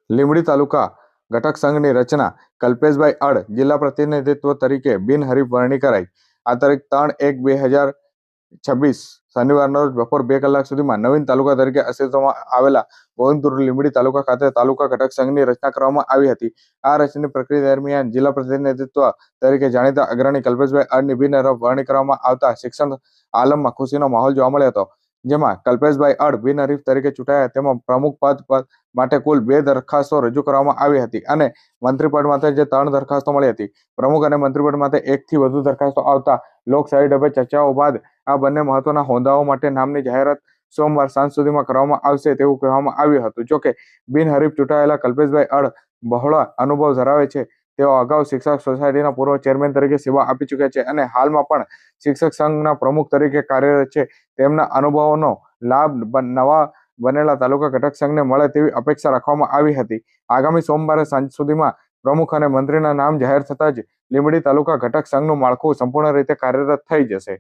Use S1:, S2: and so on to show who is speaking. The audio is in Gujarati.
S1: લીંબડી તાલુકા ઘટક સંઘની રચના કલ્પેશભાઈ અડ જિલ્લા પ્રતિનિધિત્વ તરીકે બિનહરીફ વરણી કરાઈ। આ તારીખ 3/1/2026 શનિવારના રોજ બપોર 2 કલાક સુધીમાં નવીન તાલુકા તરીકે અસ્તિત્વમાં આવેલા ગોવિંદપુર લીંબડી તાલુકા ખાતે તાલુકા ઘટક સંઘની રચના કરવામાં આવી હતી। આ રચનાની પ્રક્રિયા દરમિયાન જિલ્લા પ્રતિનિધિત્વ તરીકે જાણીતા અગ્રણી કલ્પેશભાઈ અડની બિનહરીફ વરણી કરવામાં આવતા શિક્ષણ આલમમાં ખુશીનો માહોલ જોવા મળ્યો હતો, જેમાં કલ્પેશભાઈ અડ બિનહરીફ તરીકે ચૂંટાયા। તેમાં પ્રમુખ પદ માટે કુલ 2 દરખાસ્તો રજૂ કરવામાં આવી હતી અને મંત્રીપદ માટે જે 3 દરખાસ્તો મળી હતી। પ્રમુખ અને મંત્રીપદ માટે 1 થી વધુ દરખાસ્તો આવતા લોકશાહી ઢબે ચર્ચાઓ બાદ આ બંને મહત્વના હોદ્દાઓ માટે નામની જાહેરાત સોમવાર સાંજ સુધીમાં કરવામાં આવશે તેવું કહેવામાં આવ્યું હતું। જોકે બિનહરીફ ચૂંટાયેલા કલ્પેશભાઈ અડ બહોળા અનુભવ ધરાવે છે। તેઓ અગાઉ શિક્ષક સોસાયટીના પૂર્વ ચેરમેન તરીકે સેવા આપી ચૂક્યા છે અને હાલમાં પણ શિક્ષક સંઘના પ્રમુખ તરીકે કાર્યરત છે। તેમના અનુભવોનો લાભ નવા બનેલા તાલુકા ઘટક સંઘને મળે તેવી અપેક્ષા રાખવામાં આવી હતી। આગામી સોમવારે સાંજ સુધીમાં પ્રમુખ અને મંત્રીના નામ જાહેર થતાં જ લીંબડી તાલુકા ઘટક સંઘનું માળખું સંપૂર્ણ રીતે કાર્યરત થઈ જશે।